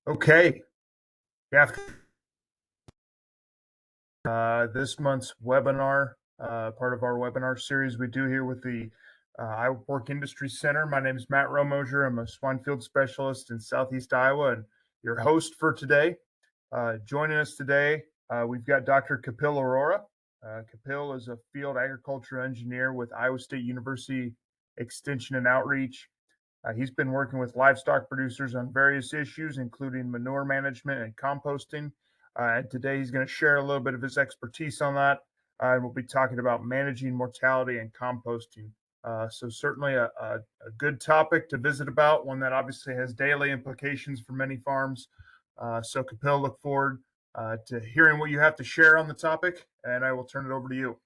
Okay. Yeah. This month's webinar, part of our webinar series we do here with the Iowa Pork Industry Center. My name is Matt Romosier. I'm a swine field specialist in Southeast Iowa and your host for today. Joining us today, we've got Dr. Kapil Arora. Kapil is a field agriculture engineer with Iowa State University Extension and Outreach. He's been working with livestock producers on various issues, including manure management and composting. And today he's going to share a little bit of his expertise on that. And we'll be talking about managing mortality and composting. So certainly a good topic to visit about, one that obviously has daily implications for many farms. So Kapil, look forward to hearing what you have to share on the topic, and I will turn it over to you.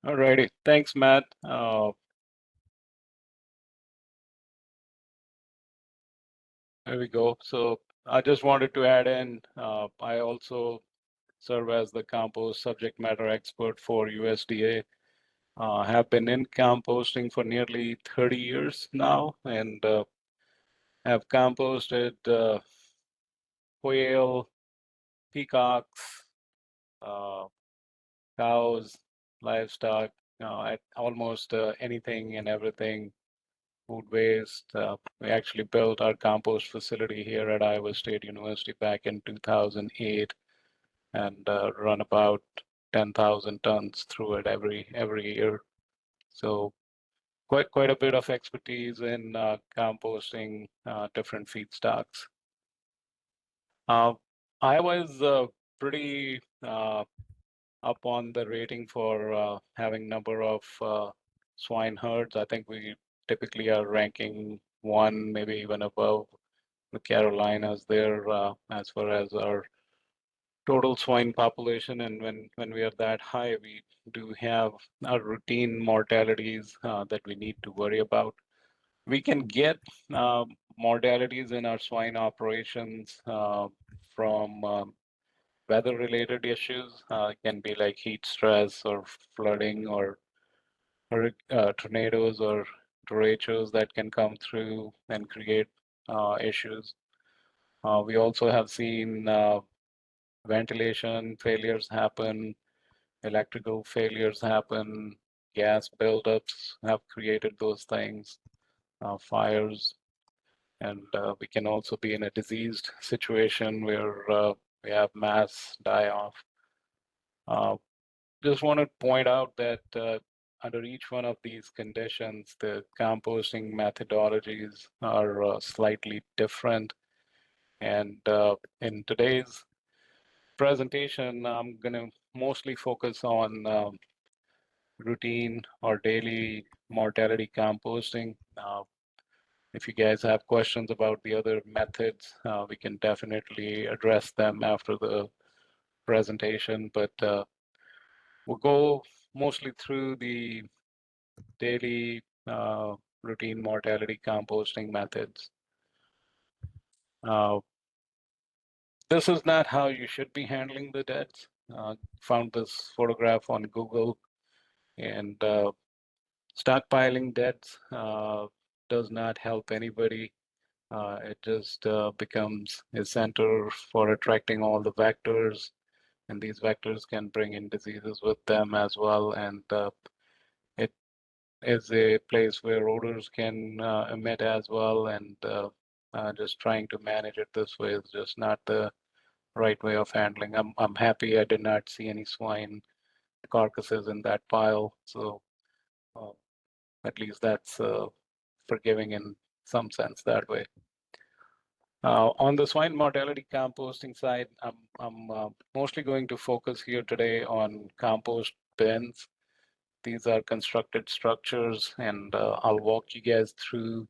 All righty. Thanks, Matt. There we go. So I just wanted to add in, I also serve as the compost subject matter expert for USDA. Have been in composting for nearly 30 years now and have composted quail, peacocks, cows, livestock, at almost anything and everything, food waste. We actually built our compost facility here at Iowa State University back in 2008 and run about 10,000 tons through it every year. So quite a bit of expertise in composting different feedstocks. Iowa is pretty up on the rating for having number of swine herds. I think we typically are ranking one, maybe even above the Carolinas there as far as our total swine population. And when we are that high, we do have our routine mortalities that we need to worry about. We can get mortalities in our swine operations from weather-related issues. It can be like heat stress or flooding or tornadoes or derechos that can come through and create issues. We also have seen ventilation failures happen, electrical failures happen, gas buildups have created those things, fires, and we can also be in a diseased situation where we have mass die-off. Just want to point out that under each one of these conditions, the composting methodologies are slightly different. And in today's presentation, I'm going to mostly focus on routine or daily mortality composting. If you guys have questions about the other methods, we can definitely address them after the presentation, but we'll go mostly through the daily routine mortality composting methods. This is not how you should be handling the deads. Found this photograph on Google, and stockpiling deads does not help anybody. It just becomes a center for attracting all the vectors, and these vectors can bring in diseases with them as well. And it is a place where odors can emit as well, and just trying to manage it this way is just not the right way of handling. I'm happy I did not see any swine carcasses in that pile, so at least that's forgiving in some sense that way. On the swine mortality composting side, I'm mostly going to focus here today on compost bins. These are constructed structures, and I'll walk you guys through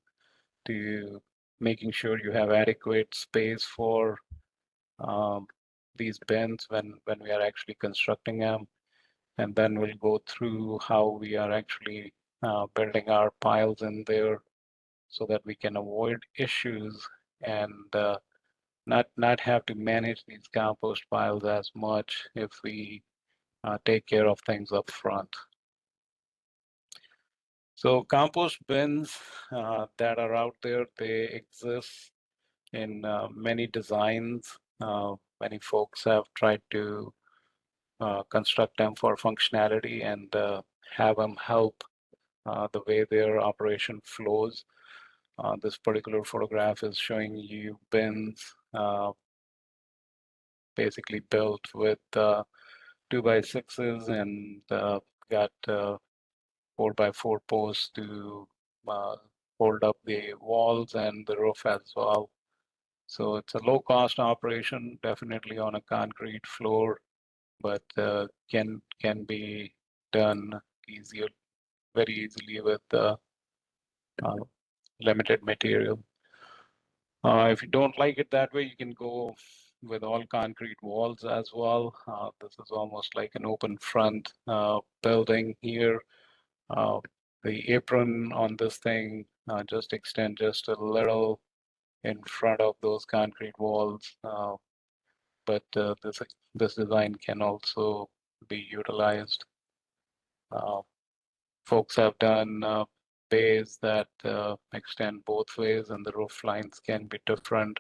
to making sure you have adequate space for these bins when we are actually constructing them. And then we'll go through how we are actually building our piles in there so that we can avoid issues and not have to manage these compost piles as much if we take care of things up front. So compost bins that are out there, they exist in many designs. Many folks have tried to construct them for functionality and have them help the way their operation flows. This particular photograph is showing you bins basically built with 2x6s and got 4x4 posts to hold up the walls and the roof as well. So it's a low cost operation, definitely on a concrete floor, but can be done easier, very easily with limited material. If you don't like it that way, you can go with all concrete walls as well. This is almost like an open front building here. The apron on this thing just extend just a little in front of those concrete walls, but this design can also be utilized. Folks have done bays that extend both ways, and the roof lines can be different.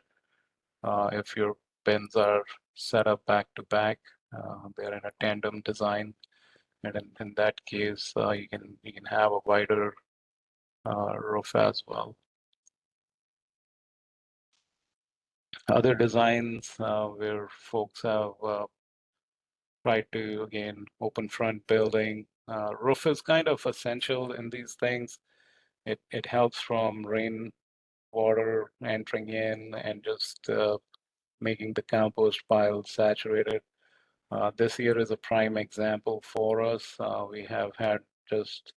If your bins are set up back to back, they're in a tandem design, and in that case, you can have a wider roof as well. Other designs where folks have tried to, again, open front building. Roof is kind of essential in these things. It helps from rain water entering in and just making the compost pile saturated. This year is a prime example for us. We have had just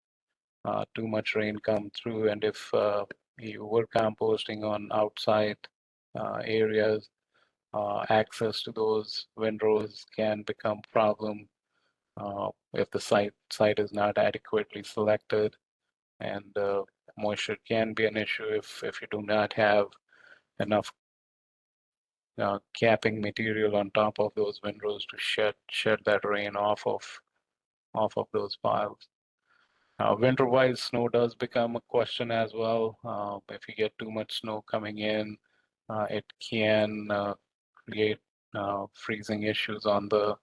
too much rain come through, and if you were composting on outside areas, access to those windrows can become a problem if the site is not adequately selected, and moisture can be an issue if you do not have enough capping material on top of those windrows to shed that rain off of those piles. Winter-wise, snow does become a question as well. If you get too much snow coming in, it can create freezing issues on the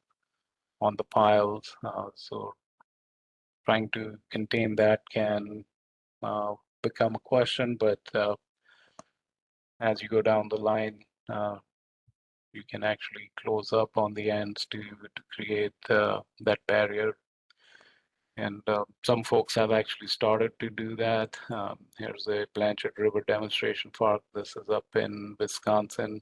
piles. So trying to contain that can become a question, but as you go down the line, you can actually close up on the ends to create that barrier. And some folks have actually started to do that. Here's a Blanchard River demonstration park. This is up in Wisconsin.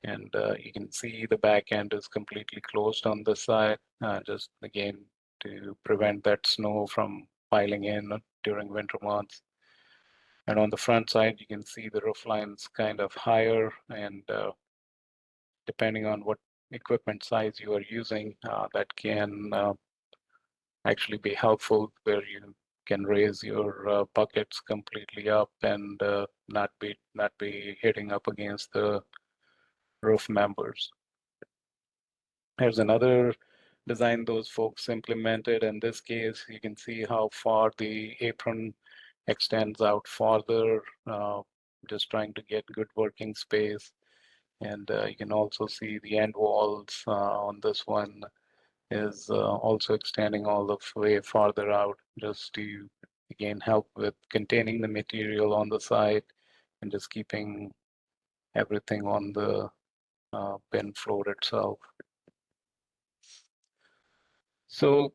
And you can see the back end is completely closed on this side, just again to prevent that snow from piling in during winter months. And on the front side, you can see the roof lines kind of higher, and depending on what equipment size you are using, that can actually be helpful, where you can raise your buckets completely up and not be hitting up against the roof members. Here's another design those folks implemented. In this case, you can see how far the apron extends out farther, just trying to get good working space. And you can also see the end walls on this one is also extending all the way farther out, just to, again, help with containing the material on the side and just keeping everything on the bin floor itself. So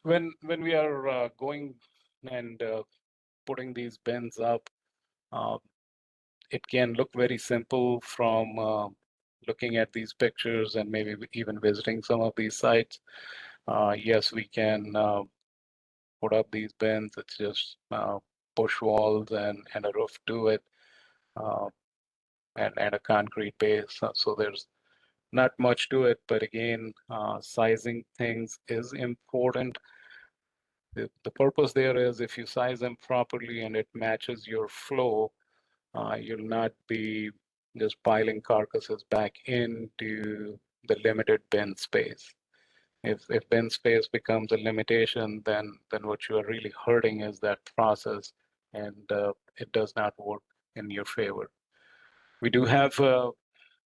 when we are going and putting these bins up, it can look very simple from looking at these pictures and maybe even visiting some of these sites. Yes, we can put up these bins. It's just push walls and a roof to it, and a concrete base. So there's not much to it, but again, sizing things is important. The purpose there is, if you size them properly and it matches your flow, you'll not be just piling carcasses back into the limited bin space. If bin space becomes a limitation, then what you are really hurting is that process, and it does not work in your favor. We do have a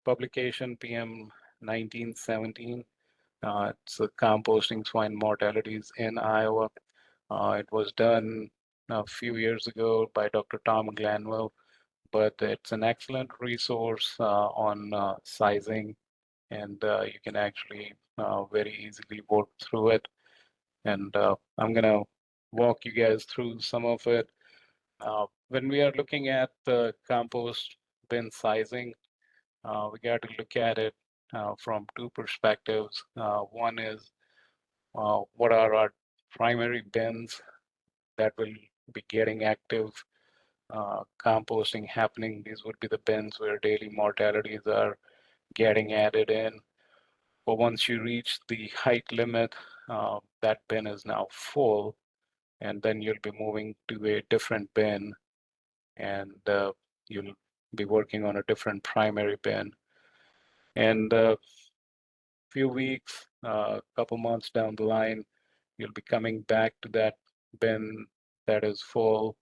publication PM 1917. It's composting swine mortalities in Iowa. It was done a few years ago by Dr. Tom Glanville, but it's an excellent resource on sizing, and you can actually very easily work through it. And I'm going to walk you guys through some of it. When we are looking at the compost bin sizing, we got to look at it from two perspectives. One is what are our primary bins that will be getting active composting happening. These would be the bins where daily mortalities are getting added in. But once you reach the height limit, that bin is now full, and then you'll be moving to a different bin, and you'll be working on a different primary bin. And a few weeks, a couple months down the line, you'll be coming back to that bin that is full,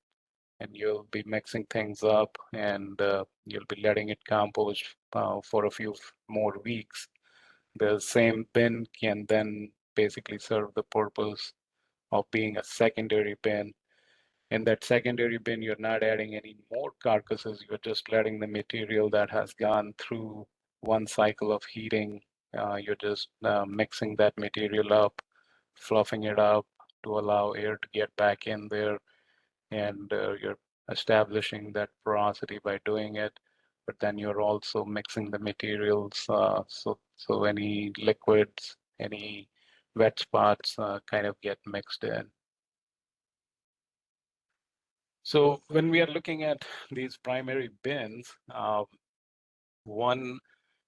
and you'll be mixing things up, and you'll be letting it compost for a few more weeks. The same bin can then basically serve the purpose of being a secondary bin. In that secondary bin, you're not adding any more carcasses, you're just letting the material that has gone through one cycle of heating, you're just mixing that material up, fluffing it up to allow air to get back in there, and you're establishing that porosity by doing it. But then you're also mixing the materials, so any liquids, any wet spots kind of get mixed in. So when we are looking at these primary bins, one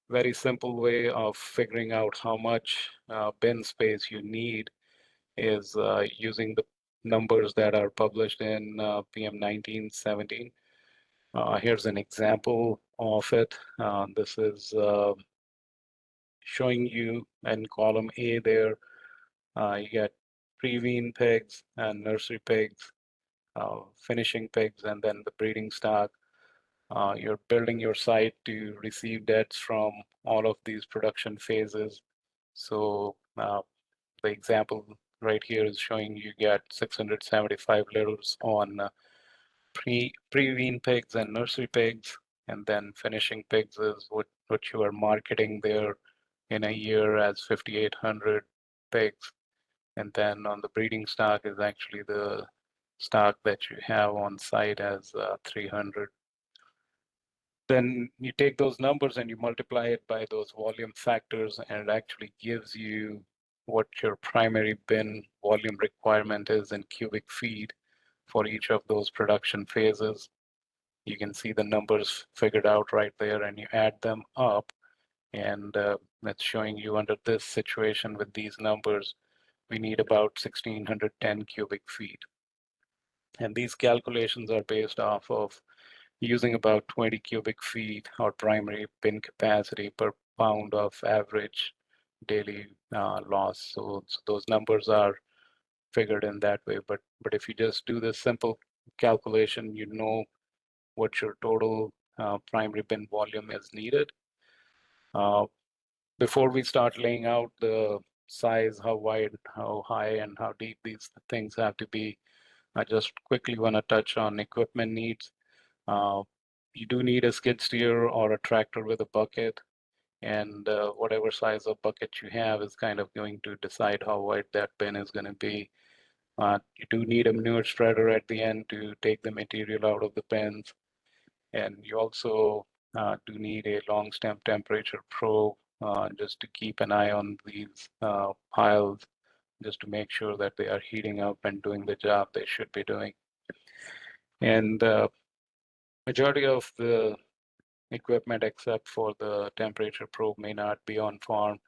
very simple way of figuring out how much bin space you need is using the numbers that are published in PM 1917. Here's an example of it. This is showing you in column A there, you get pre-wean pigs and nursery pigs, finishing pigs, and then the breeding stock. You're building your site to receive deads from all of these production phases. So the example right here is showing you get 675 litters on pre-wean pigs and nursery pigs, and then finishing pigs is what you are marketing there in a year as 5,800 pigs. And then on the breeding stock is actually the stock that you have on site as 300. Then you take those numbers and you multiply it by those volume factors, and it actually gives you what your primary bin volume requirement is in cubic feet for each of those production phases. You can see the numbers figured out right there, and you add them up, and it's showing you under this situation with these numbers, we need about 1,610 cubic feet. And these calculations are based off of using about 20 cubic feet or primary bin capacity per pound of average daily loss. So those numbers are figured in that way. But if you just do this simple calculation, you know what your total primary bin volume is needed. Before we start laying out the size, how wide, how high, and how deep these things have to be, I just quickly want to touch on equipment needs. You do need a skid steer or a tractor with a bucket, and whatever size of bucket you have is kind of going to decide how wide that bin is going to be. You do need a manure spreader at the end to take the material out of the bins, and you also do need a long stem temperature probe just to keep an eye on these piles, just to make sure that they are heating up and doing the job they should be doing. And majority of the equipment except for the temperature probe may not be on farm,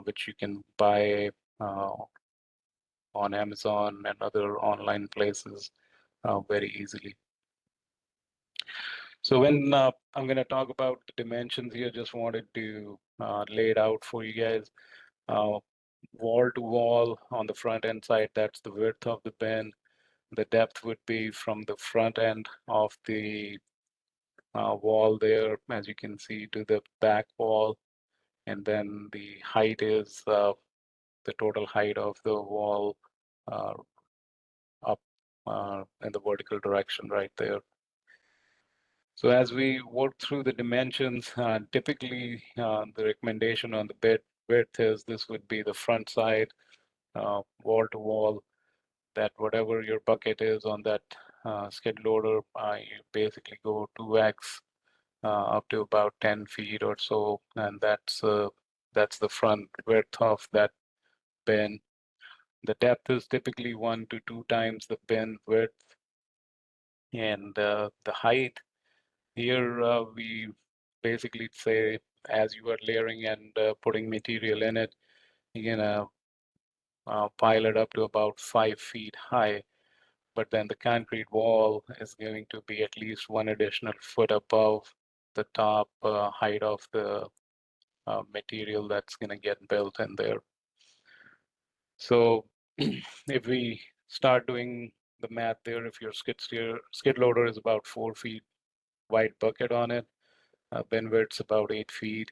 which you can buy on Amazon and other online places very easily. So when I'm going to talk about the dimensions here, just wanted to lay it out for you guys. Wall to wall on the front end side, that's the width of the bin. The depth would be from the front end of the wall there, as you can see, to the back wall. And then the height is the total height of the wall up in the vertical direction right there. So as we work through the dimensions, typically the recommendation on the bed width is this would be the front side, wall to wall, that whatever your bucket is on that skid loader, you basically go 2x up to about 10 feet or so, and that's the front width of that bin. The depth is typically 1 to 2 times the bin width, and the height here we basically say as you are layering and putting material in it, you're gonna pile it up to about 5 feet high. But then the concrete wall is going to be at least 1 additional foot above the top height of the material that's going to get built in there. So if we start doing the math there, if your skid loader is about 4 feet wide bucket on it, bin width's about 8 feet.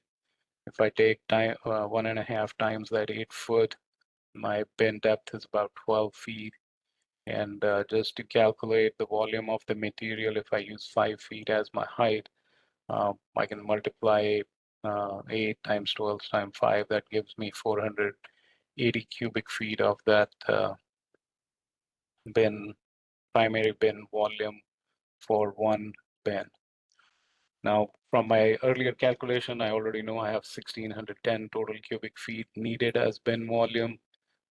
If I take 1.5 times that 8 foot, my bin depth is about 12 feet. And just to calculate the volume of the material, if I use 5 feet as my height, I can multiply 8 times 12 times 5. That gives me 480 cubic feet of that primary bin volume for one bin. Now, from my earlier calculation, I already know I have 1,610 total cubic feet needed as bin volume.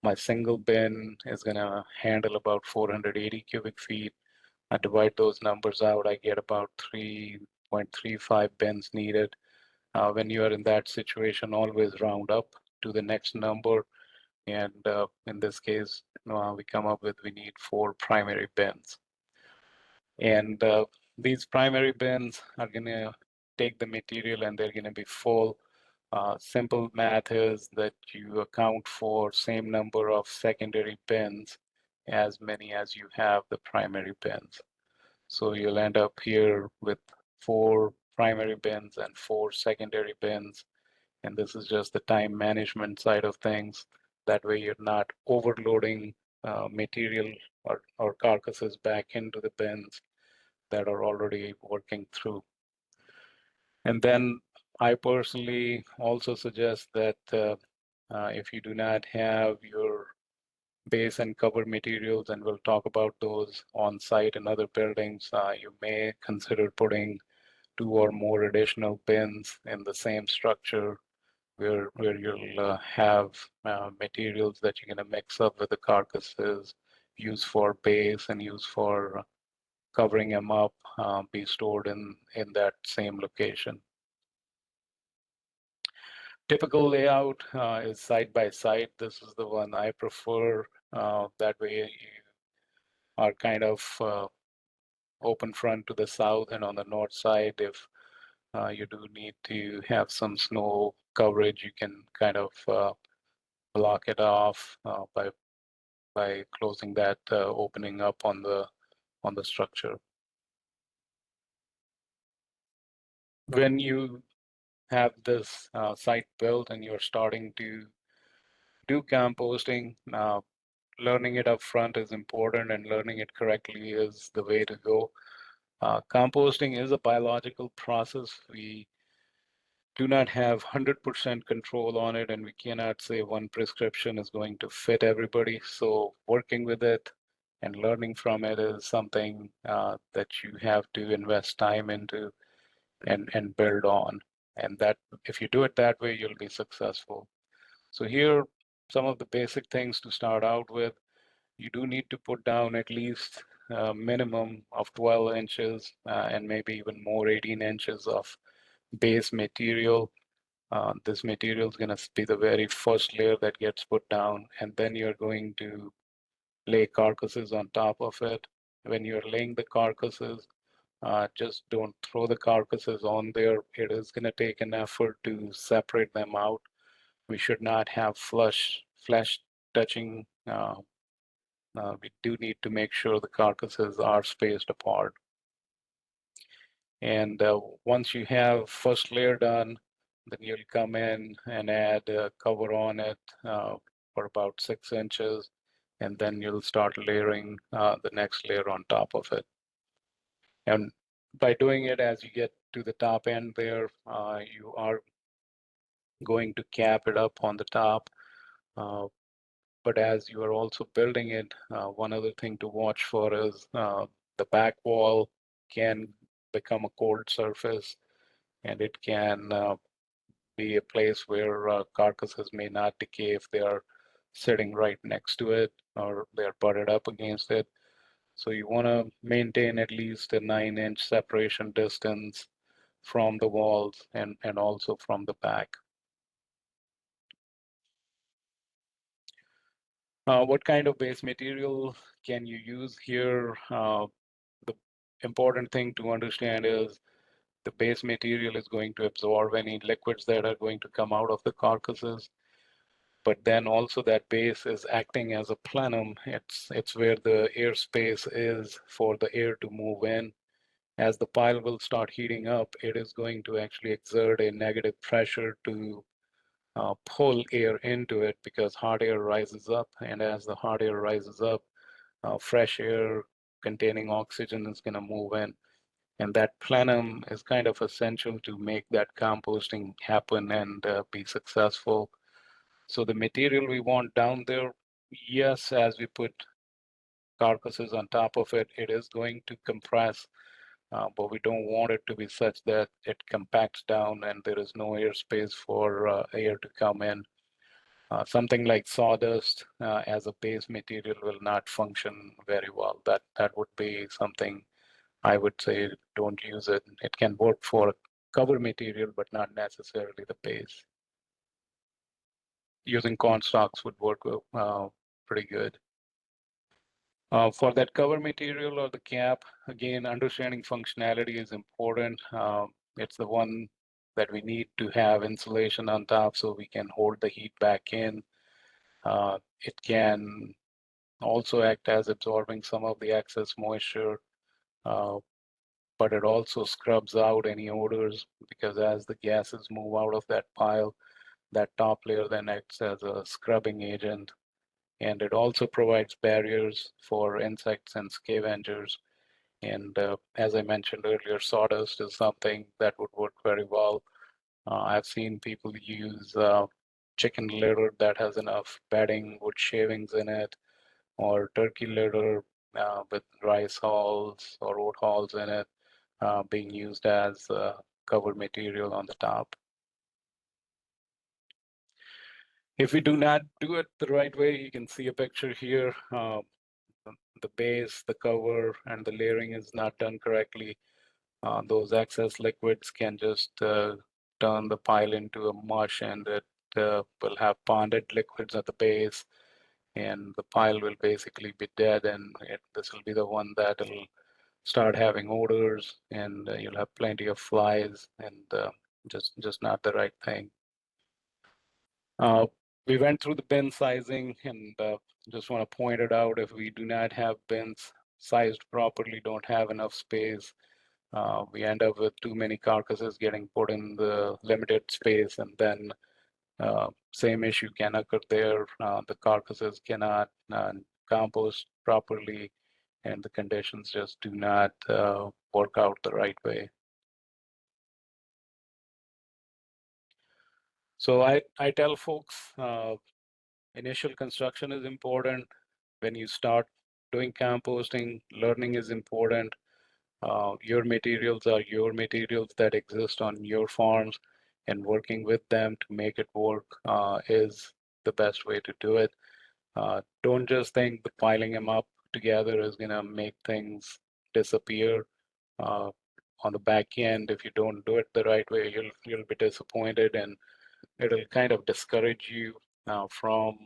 My single bin is going to handle about 480 cubic feet. I divide those numbers out, I get about 3.35 bins needed. When you are in that situation, always round up to the next number. And in this case, we come up with we need 4 primary bins. And these primary bins are going to take the material and they're going to be full. Simple math is that you account for same number of secondary bins as many as you have the primary bins. So you'll end up here with 4 primary bins and 4 secondary bins. And this is just the time management side of things. That way you're not overloading material or carcasses back into the bins that are already working through. And then I personally also suggest that if you do not have your base and cover materials, and we'll talk about those on site in other buildings, you may consider putting 2 or more additional bins in the same structure where you'll have materials that you're going to mix up with the carcasses, use for base and use for covering them up, be stored in that same location. Typical layout is side by side. This is the one I prefer. That way you are kind of open front to the south, and on the north side, if you do need to have some snow coverage, you can kind of block it off by closing that opening up on the structure. When you have this site built and you're starting to do composting, learning it up front is important, and learning it correctly is the way to go. Composting is a biological process. We do not have 100% control on it, and we cannot say one prescription is going to fit everybody. So working with it and learning from it is something that you have to invest time into and build on. And that if you do it that way, you'll be successful. So here, some of the basic things to start out with. You do need to put down at least a minimum of 12 inches and maybe even more, 18 inches of base material. This material is going to be the very first layer that gets put down, and then you're going to lay carcasses on top of it. When you're laying the carcasses, just don't throw the carcasses on there. It is going to take an effort to separate them out. We should not have flesh touching. We do need to make sure the carcasses are spaced apart. And once you have first layer done, then you'll come in and add a cover on it for about 6 inches, and then you'll start layering the next layer on top of it. And by doing it as you get to the top end there, you are going to cap it up on the top. But as you are also building it, one other thing to watch for is the back wall can become a cold surface, and it can be a place where carcasses may not decay if they are sitting right next to it or they're butted up against it. So you want to maintain at least a 9-inch separation distance from the walls and also from the back. What kind of base material can you use here? The important thing to understand is the base material is going to absorb any liquids that are going to come out of the carcasses. But then also that base is acting as a plenum. It's where the airspace is for the air to move in. As the pile will start heating up, it is going to actually exert a negative pressure to pull air into it because hot air rises up. And as the hot air rises up, fresh air containing oxygen is going to move in. And that plenum is kind of essential to make that composting happen and be successful. So the material we want down there, yes, as we put carcasses on top of it, it is going to compress, but we don't want it to be such that it compacts down and there is no airspace for air to come in. Something like sawdust as a base material will not function very well. That would be something I would say don't use it. It can work for cover material, but not necessarily the base. Using corn stalks would work pretty good. For that cover material or the cap, again, understanding functionality is important. It's the one that we need to have insulation on top so we can hold the heat back in. It can also act as absorbing some of the excess moisture, but it also scrubs out any odors because as the gases move out of that pile, that top layer then acts as a scrubbing agent. And it also provides barriers for insects and scavengers. And as I mentioned earlier, sawdust is something that would work very well. I've seen people use chicken litter that has enough bedding, wood shavings in it, or turkey litter with rice hulls or oat hulls in it being used as cover material on the top. If we do not do it the right way, you can see a picture here. The base, the cover, and the layering is not done correctly. Those excess liquids can just turn the pile into a mush, and it will have ponded liquids at the base, and the pile will basically be dead, and this will be the one that will start having odors, and you'll have plenty of flies, and just not the right thing. We went through the bin sizing, and just want to point it out, if we do not have bins sized properly, don't have enough space, we end up with too many carcasses getting put in the limited space, and then same issue can occur there. The carcasses cannot compost properly, and the conditions just do not work out the right way. So I tell folks, initial construction is important. When you start doing composting, learning is important. Your materials are your materials that exist on your farms, and working with them to make it work is the best way to do it. Don't just think the piling them up together is going to make things disappear. On the back end, if you don't do it the right way, you'll be disappointed, and it'll kind of discourage you from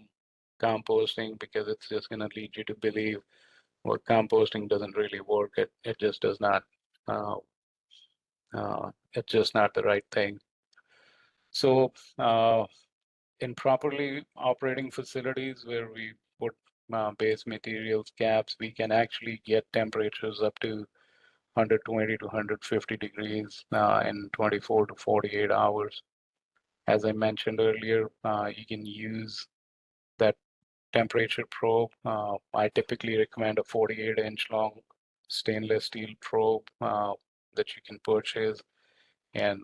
composting because it's just going to lead you to believe, well, composting doesn't really work. It just does not. Uh, it's just not the right thing. So in properly operating facilities where we put base materials, caps, we can actually get temperatures up to 120 to 150 degrees in 24 to 48 hours. As I mentioned earlier, you can use that temperature probe. I typically recommend a 48-inch long stainless steel probe that you can purchase, and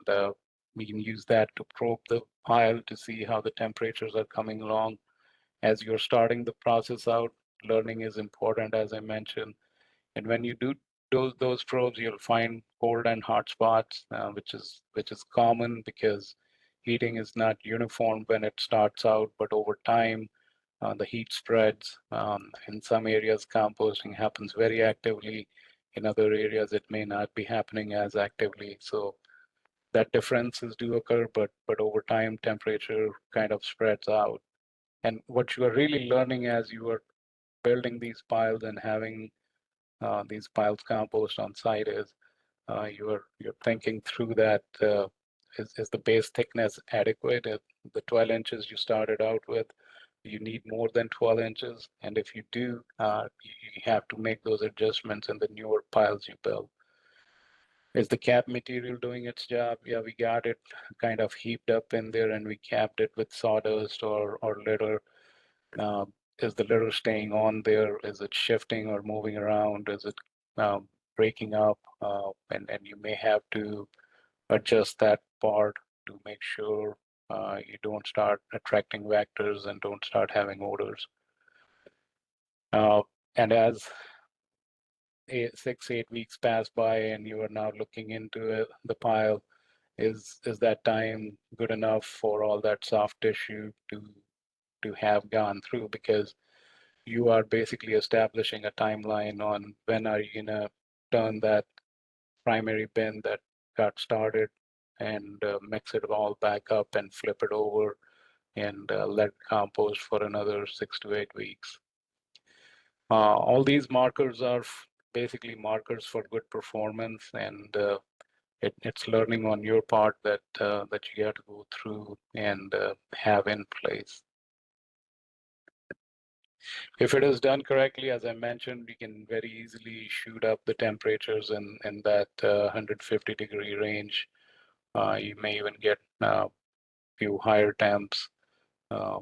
we can use that to probe the pile to see how the temperatures are coming along. As you're starting the process out, learning is important, as I mentioned. And when you do those probes, you'll find cold and hot spots, which is common because heating is not uniform when it starts out, but over time, the heat spreads. In some areas, composting happens very actively. In other areas, it may not be happening as actively. So that differences do occur, but over time, temperature kind of spreads out. And what you are really learning as you are building these piles and having these piles compost on site is you're thinking through that is the base thickness adequate? If the 12 inches you started out with, you need more than 12 inches, and if you do, you have to make those adjustments in the newer piles you build. Is the cap material doing its job? Yeah, we got it kind of heaped up in there, and we capped it with sawdust or litter. Uh, is the litter staying on there? Is it shifting or moving around? Is it breaking up? And you may have to adjust that part to make sure you don't start attracting vectors and don't start having odors. And as 6-8 weeks pass by and you are now looking into the pile, is that time good enough for all that soft tissue to have gone through? Because you are basically establishing a timeline on when are you gonna turn that primary bin that got started and mix it all back up and flip it over and let it compost for another 6 to 8 weeks. All these markers are basically markers for good performance, and it's learning on your part that that you have to go through and have in place. If it is done correctly, as I mentioned, we can very easily shoot up the temperatures in that 150-degree range. You may even get a few higher temps uh,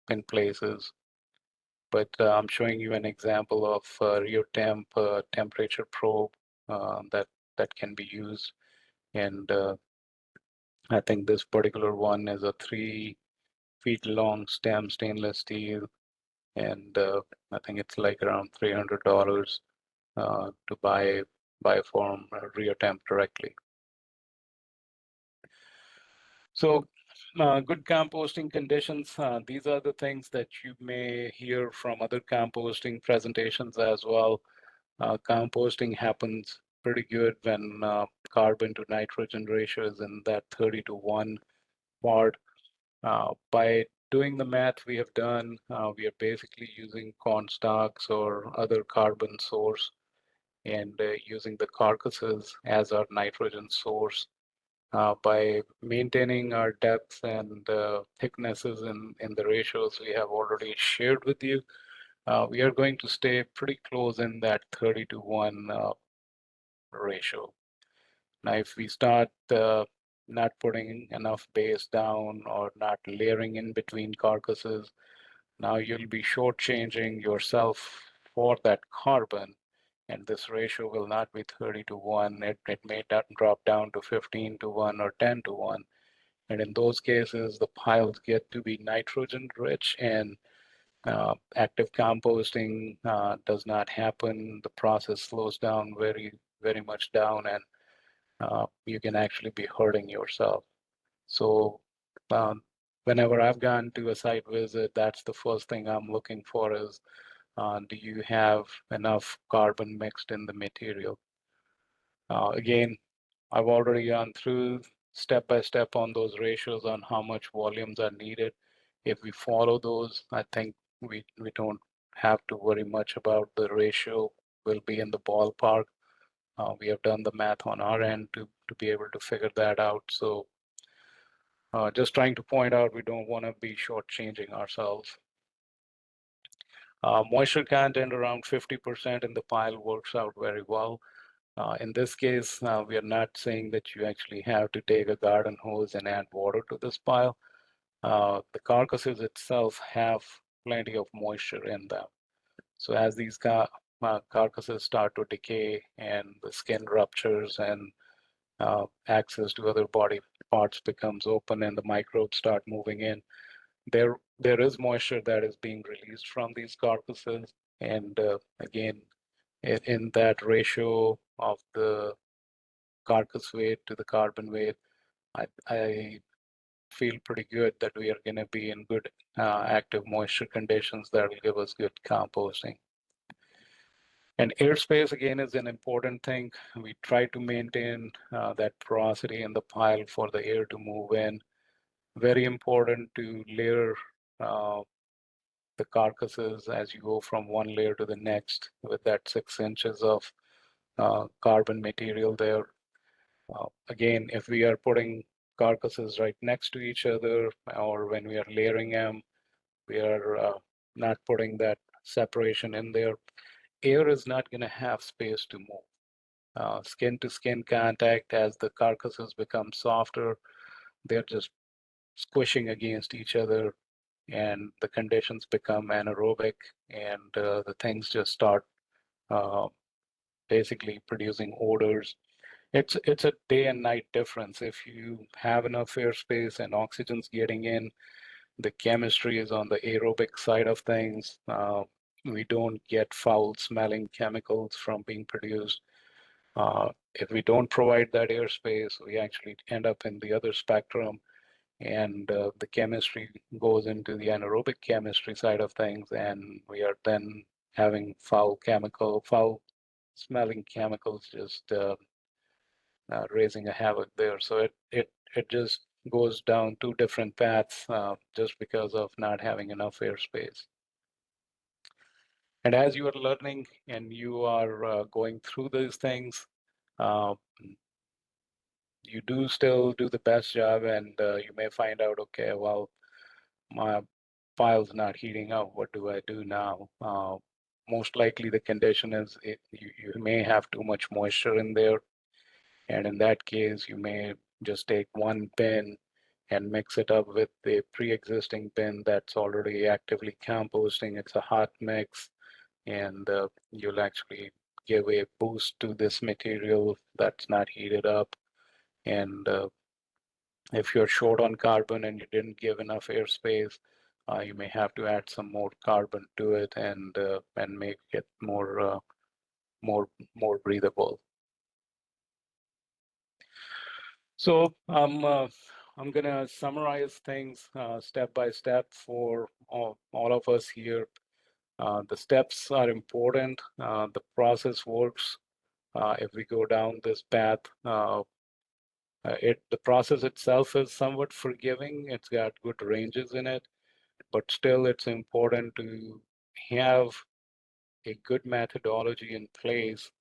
in places. But I'm showing you an example of real temp temperature probe that can be used. And I think this particular one is a 3 feet long stem stainless steel, and I think it's like around $300 to buy from Rio Temp directly. So good composting conditions. These are the things that you may hear from other composting presentations as well. Composting happens pretty good when carbon to nitrogen ratio is in that 30-to-1 part. By doing the math we have done, we are basically using corn stalks or other carbon source and using the carcasses as our nitrogen source. By maintaining our depths and thicknesses in the ratios we have already shared with you, we are going to stay pretty close in that 30-to-1 ratio. Now, if we start not putting enough base down or not layering in between carcasses, now you'll be shortchanging yourself for that carbon, and this ratio will not be 30-to-1. It may drop down to 15-to-1 or 10-to-1. And in those cases, the piles get to be nitrogen rich, and active composting does not happen. The process slows down very, very much down, and you can actually be hurting yourself. So whenever I've gone to a site visit, that's the first thing I'm looking for is, do you have enough carbon mixed in the material? Again, I've already gone through step by step on those ratios on how much volumes are needed. If we follow those, I think we don't have to worry much about the ratio. Will be in the ballpark. We have done the math on our end to be able to figure that out. So just trying to point out we don't want to be shortchanging ourselves. Moisture content around 50% in the pile works out very well. In this case, we are not saying that you actually have to take a garden hose and add water to this pile. The carcasses itself have plenty of moisture in them. So as these carcasses start to decay and the skin ruptures and access to other body parts becomes open and the microbes start moving in, there is moisture that is being released from these carcasses. And again, in that ratio of the carcass weight to the carbon weight, I feel pretty good that we are going to be in good active moisture conditions that will give us good composting. And airspace, again, is an important thing. We try to maintain that porosity in the pile for the air to move in. Very important to layer the carcasses as you go from one layer to the next with that 6 inches of carbon material there. Again, if we are putting carcasses right next to each other, or when we are layering them, we are not putting that separation in there. Air is not going to have space to move. Skin to skin contact, as the carcasses become softer, they're just squishing against each other, and the conditions become anaerobic, and the things just start basically producing odors. It's a day and night difference. If you have enough airspace and oxygen's getting in, the chemistry is on the aerobic side of things. We don't get foul smelling chemicals from being produced. If we don't provide that airspace, we actually end up in the other spectrum, and the chemistry goes into the anaerobic chemistry side of things, and we are then having foul smelling chemicals just raising a havoc there. So it just goes down two different paths just because of not having enough airspace. And as you are learning and you are going through these things, uh, you do still do the best job, and you may find out, okay, well, my pile's not heating up. What do I do now? Most likely the condition is you may have too much moisture in there. And in that case, you may just take one bin and mix it up with the pre-existing bin that's already actively composting. It's a hot mix, and you'll actually give a boost to this material that's not heated up. And if you're short on carbon and you didn't give enough airspace, you may have to add some more carbon to it and make it more breathable. So I'm gonna summarize things step by step for all of us here. The steps are important. The process works. If we go down this path, the process itself is somewhat forgiving. It's got good ranges in it, but still it's important to have a good methodology in place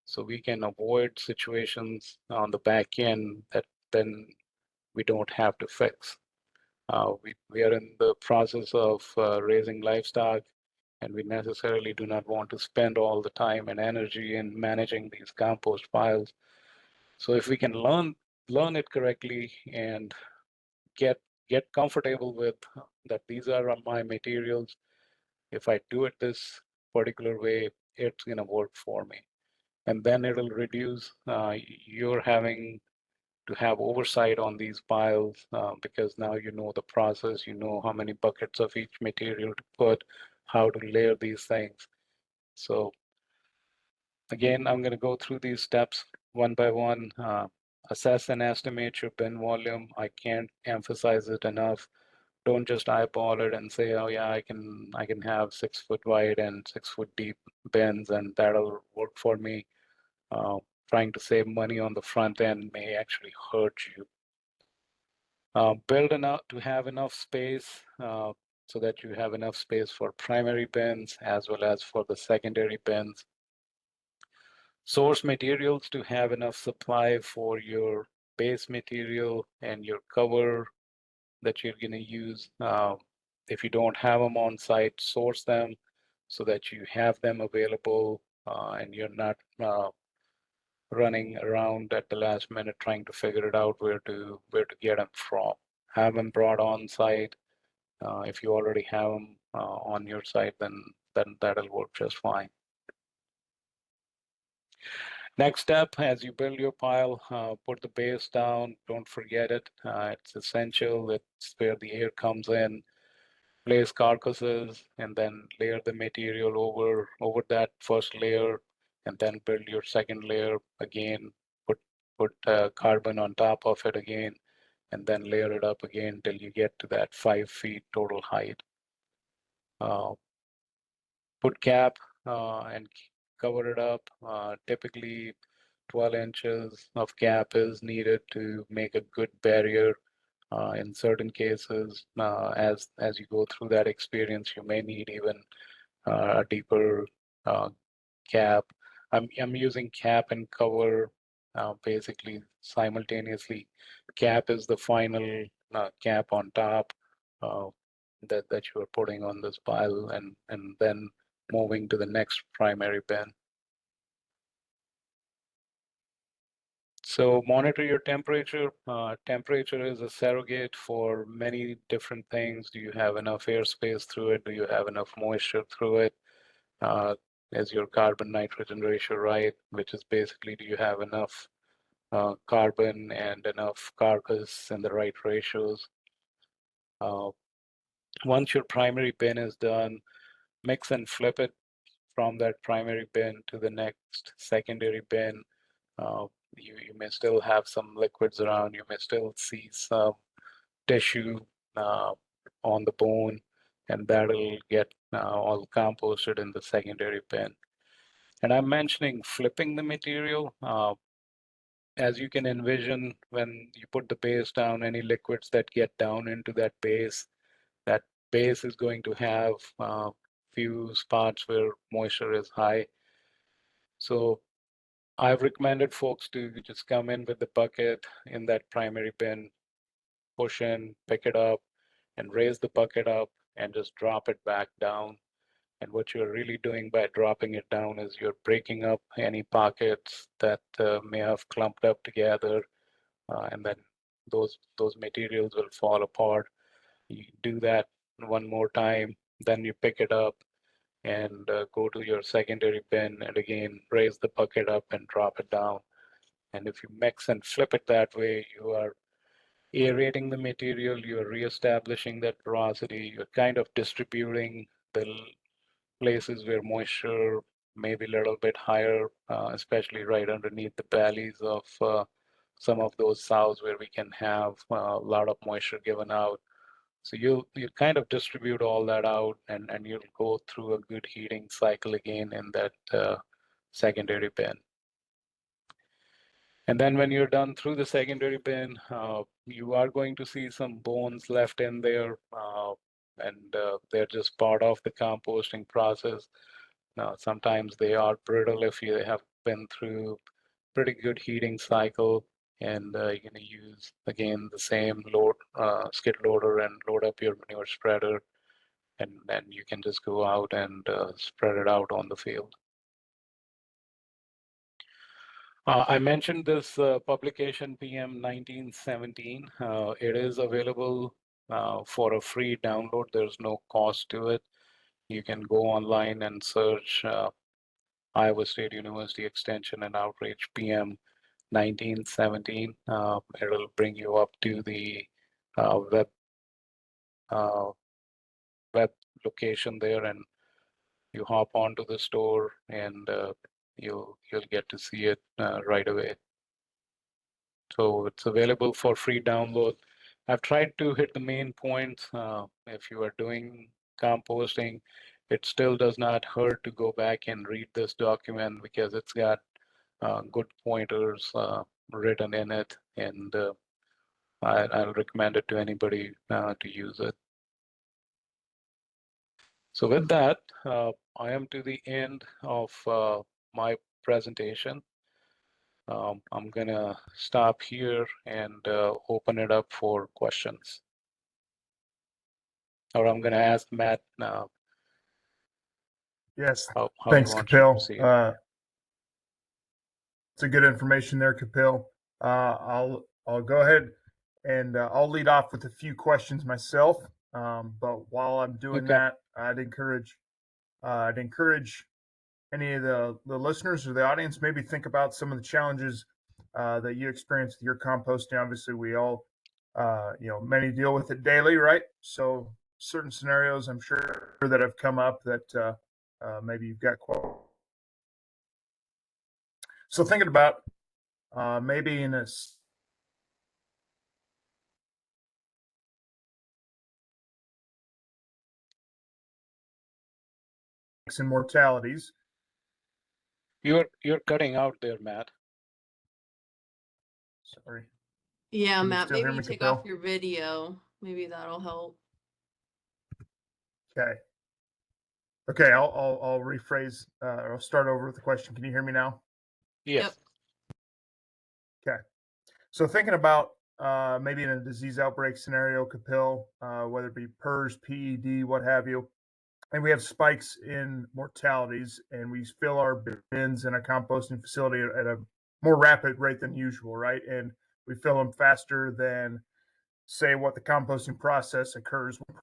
so we can avoid situations on the back end that then we don't have to fix. We are in the process of raising livestock, and we necessarily do not want to spend all the time and energy in managing these compost piles. So if we can learn it correctly and get comfortable with that these are my materials, if I do it this particular way, it's gonna work for me. And then it'll reduce your having to have oversight on these piles because now you know the process, you know how many buckets of each material to put, how to layer these things. So again, I'm going to go through these steps one by one. Assess and estimate your bin volume. I can't emphasize it enough. Don't just eyeball it and say, oh yeah, I can have 6 foot wide and 6 foot deep bins and that'll work for me. Trying to save money on the front end may actually hurt you. Build enough to have enough space so that you have enough space for primary bins as well as for the secondary bins. Source materials to have enough supply for your base material and your cover that you're going to use. If you don't have them on site, source them so that you have them available and you're not running around at the last minute trying to figure it out where to get them from. Have them brought on site. If you already have them on your site, then that'll work just fine. Next step, as you build your pile, put the base down. Don't forget it. It's essential. It's where the air comes in. Place carcasses and then layer the material over that first layer, and then build your second layer again. Put carbon on top of it again, and then layer it up again till you get to that 5 feet total height. Put cap and cover it up. Typically 12 inches of cap is needed to make a good barrier. In certain cases, as you go through that experience, you may need even a deeper cap. I'm using cap and cover basically simultaneously. Cap is the final cap on top that you are putting on this pile, and then moving to the next primary bin. So monitor your temperature. Temperature is a surrogate for many different things. Do you have enough airspace through it? Do you have enough moisture through it? Is your carbon nitrogen ratio right? Which is basically, do you have enough carbon and enough carcass in the right ratios? Once your primary bin is done, mix and flip it from that primary bin to the next secondary bin. You may still have some liquids around. You may still see some tissue on the bone, and that'll get all composted in the secondary bin. And I'm mentioning flipping the material. As you can envision, when you put the base down, any liquids that get down into that base is going to have few spots where moisture is high. So I've recommended folks to just come in with the bucket in that primary bin, push in, pick it up, and raise the bucket up and just drop it back down. And what you're really doing by dropping it down is you're breaking up any pockets that may have clumped up together, and then those materials will fall apart. You do that one more time, then you pick it up and go to your secondary bin and again raise the bucket up and drop it down. And if you mix and flip it that way, you are aerating the material, you're reestablishing that porosity, you're kind of distributing the places where moisture may be a little bit higher, especially right underneath the valleys of some of those sows where we can have a lot of moisture given out. So you kind of distribute all that out, and you'll go through a good heating cycle again in that secondary bin. And then when you're done through the secondary bin, you are going to see some bones left in there, and they're just part of the composting process. Now, sometimes they are brittle if you have been through pretty good heating cycle, and you're going to use, again, the same skid loader and load up your manure spreader, and then you can just go out and spread it out on the field. I mentioned this publication PM 1917. It is available for a free download. There's no cost to it. You can go online and search Iowa State University Extension and Outreach PM 1917. It'll bring you up to the web location there, and you hop onto the store, and you'll get to see it right away. So it's available for free download. I've tried to hit the main points. If you are doing composting, it still does not hurt to go back and read this document because it's got good pointers written in it, and I'll recommend it to anybody to use it. So with that, I am to the end of my presentation. I'm gonna stop here and open it up for questions. Or I'm gonna ask Matt now. Yes, How thanks, you want to Kapil. proceed. It's a good information there, Kapil. I'll go ahead and I'll lead off with a few questions myself. But while I'm doing Okay. that, I'd encourage any of the listeners or the audience maybe think about some of the challenges that you experience with your composting. Obviously, we all, many deal with it daily, right? So certain scenarios, I'm sure that have come up that maybe you've got. So thinking about maybe in a and mortalities. You're cutting out there, Matt. Sorry. Yeah, Can you Matt, still hear maybe me, take off Kapil? your video. Maybe that'll help. Okay. Okay, I'll rephrase. I'll start over with the question. Can you hear me now? Yes. Okay. So thinking about maybe in a disease outbreak scenario, Kapil, whether it be PRRS, PED, what have you, and we have spikes in mortalities, and we fill our bins in a composting facility at a more rapid rate than usual, right? And we fill them faster than, say, what the composting process occurs when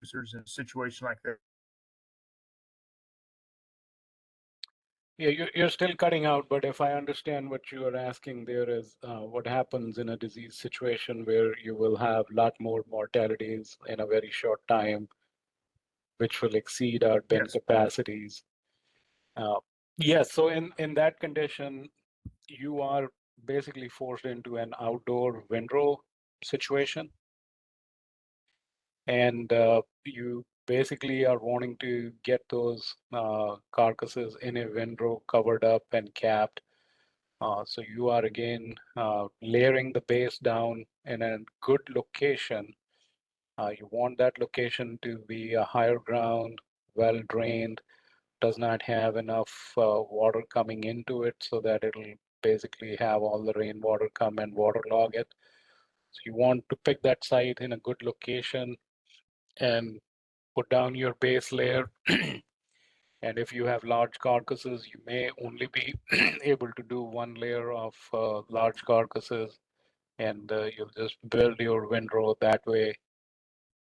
producers in a situation like that. Yeah, you're still cutting out, but if I understand what you are asking there is what happens in a disease situation where you will have a lot more mortalities in a very short time, which will exceed our bin Yes. capacities. Yes, so in that condition, you are basically forced into an outdoor windrow situation. And you basically are wanting to get those carcasses in a windrow covered up and capped. So you are again layering the base down in a good location. You want that location to be a higher ground, well drained, does not have enough water coming into it so that it'll basically have all the rainwater come and waterlog it. So you want to pick that site in a good location and put down your base layer. And if you have large carcasses, you may only be able to do one layer of large carcasses, and you'll just build your windrow that way.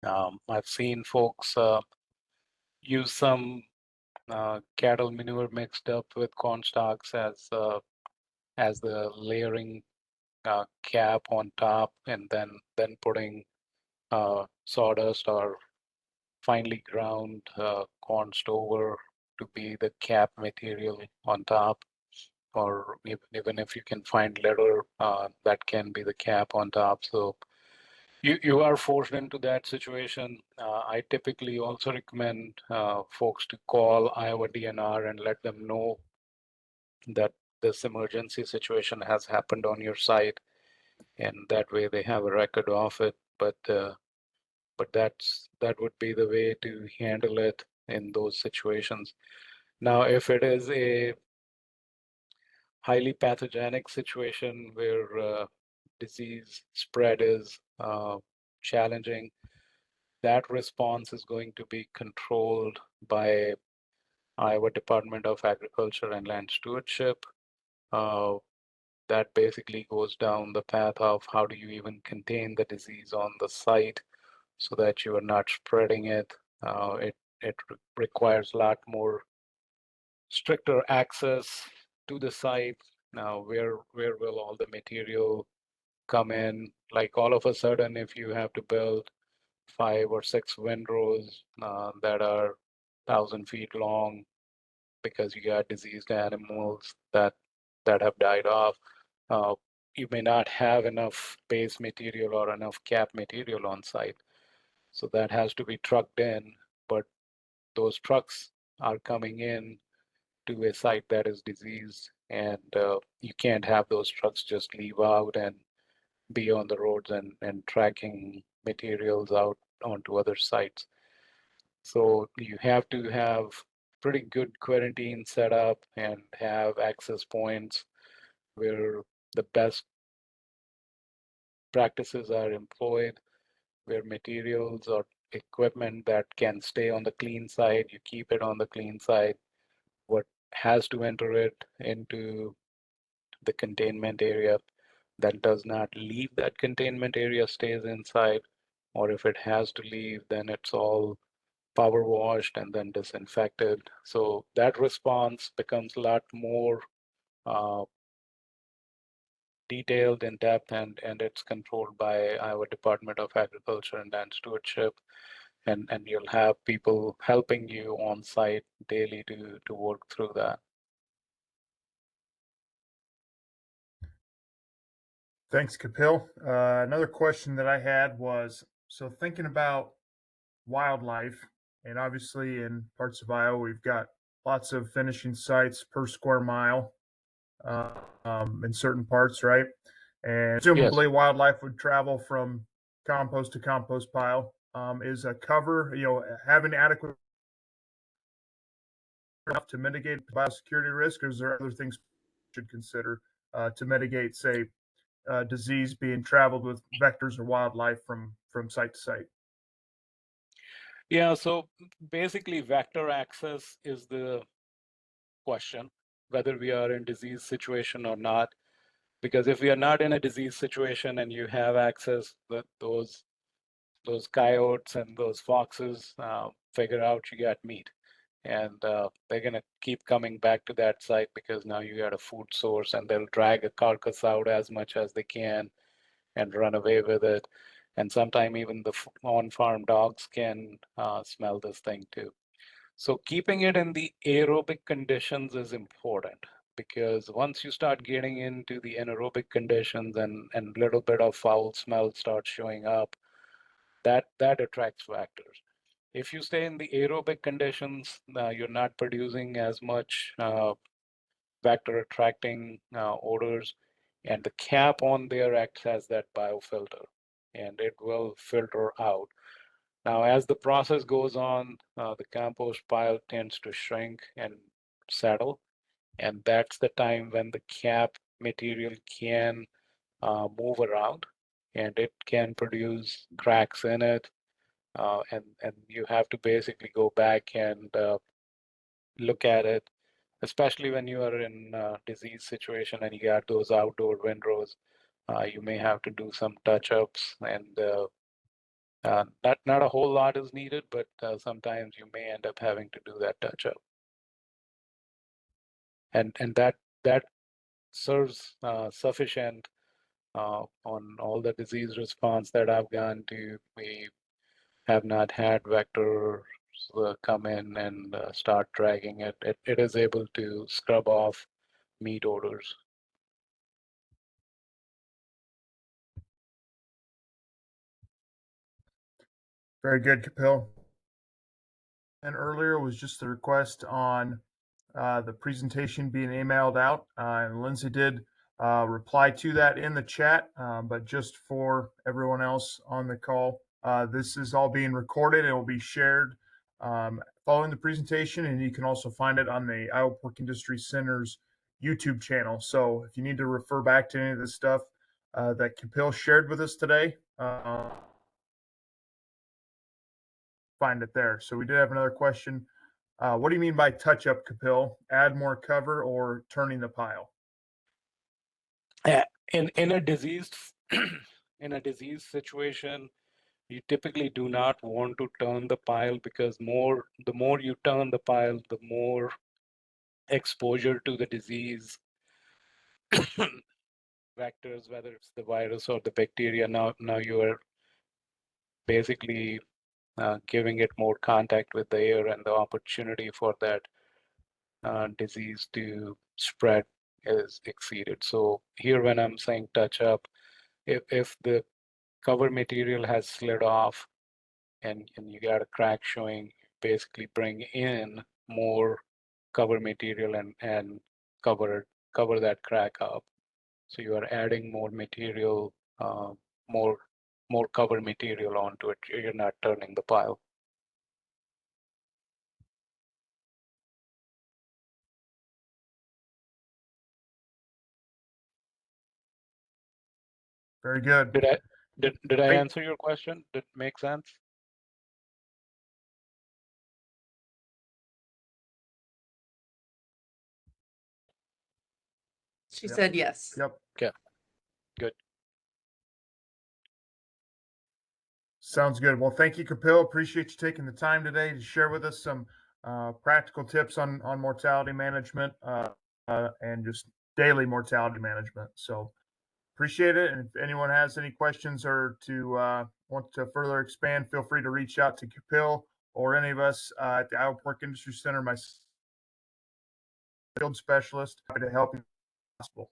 I've seen folks use some cattle manure mixed up with corn stalks as the layering cap on top, and then putting sawdust or finely ground corn stover to be the cap material on top, or even if you can find leather, that can be the cap on top. So you are forced into that situation. I typically also recommend folks to call Iowa DNR and let them know that this emergency situation has happened on your site, and that way they have a record of it. But that would be the way to handle it in those situations. Now, if it is a highly pathogenic situation where disease spread is challenging, that response is going to be controlled by Iowa Department of Agriculture and Land Stewardship. That basically goes down the path of how do you even contain the disease on the site so that you are not spreading it. It requires a lot more stricter access to the site. Now, where will all the material come in? Like all of a sudden, if you have to build 5 or 6 windrows that are 1,000 feet long because you got diseased animals that have died off, uh, you may not have enough base material or enough cap material on site. So that has to be trucked in, but those trucks are coming in to a site that is diseased, and you can't have those trucks just leave out and be on the roads and tracking materials out onto other sites. So you have to have pretty good quarantine set up and have access points where the best practices are employed, where materials or equipment that can stay on the clean side, you keep it on the clean side. What has to enter it into the containment area, that does not leave that containment area stays inside, or if it has to leave, then it's all power washed and then disinfected. So that response becomes a lot more uh, detailed, in depth, and it's controlled by our Department of Agriculture and Land Stewardship. And you'll have people helping you on site daily to work through that. Thanks, Kapil. Another question that I had was, so thinking about wildlife, and obviously in parts of Iowa, we've got lots of finishing sites per square mile in certain parts, right? And presumably Yes. wildlife would travel from compost to compost pile. Is a cover, having adequate enough to mitigate biosecurity risk, or is there other things we should consider to mitigate, say, disease being traveled with vectors or wildlife from site to site? Yeah, so basically vector access is the question, whether we are in disease situation or not. Because if we are not in a disease situation and you have access, those coyotes and those foxes figure out you got meat, and they're gonna keep coming back to that site because now you got a food source, and they'll drag a carcass out as much as they can and run away with it. And sometimes even the on-farm dogs can smell this thing too. So keeping it in the aerobic conditions is important, because once you start getting into the anaerobic conditions and little bit of foul smell starts showing up, that attracts vectors. If you stay in the aerobic conditions, you're not producing as much vector attracting odors, and the cap on there acts as that biofilter, and it will filter out. Now, as the process goes on, the compost pile tends to shrink and settle, and that's the time when the cap material can move around, and it can produce cracks in it, and you have to basically go back and look at it, especially when you are in a disease situation and you got those outdoor windrows. You may have to do some touch-ups, and not a whole lot is needed, but sometimes you may end up having to do that touch-up, and that serves sufficient on all the disease response that I've gone to. We have not had vectors come in and start dragging it. It is able to scrub off meat odors. Very good, Kapil. And earlier was just a request on the presentation being emailed out, and Lindsay did reply to that in the chat. But just for everyone else on the call, this is all being recorded. It will be shared following the presentation, and you can also find it on the Iowa Pork Industry Center's YouTube channel. So if you need to refer back to any of the stuff that Kapil shared with us today, find it there. So we did have another question. What do you mean by touch up, Kapil? Add more cover or turning the pile? In a diseased in a disease situation, you typically do not want to turn the pile, because the more you turn the pile, the more exposure to the disease vectors, whether it's the virus or the bacteria. Now you are basically giving it more contact with the air, and the opportunity for that disease to spread is exceeded. So here, when I'm saying touch up, if the cover material has slid off and you got a crack showing, basically bring in more cover material and cover that crack up. So you are adding more material, more cover material onto it. You're not turning the pile. Very good. Did I answer your question? Did it make sense? She Yep. said yes. Yep. Good. Sounds good. Well, thank you, Kapil. Appreciate you taking the time today to share with us some practical tips on mortality management and just daily mortality management. So appreciate it. And if anyone has any questions or to want to further expand, feel free to reach out to Kapil or any of us at the Iowa Pork Industry Center, my field specialist, happy to help you if possible.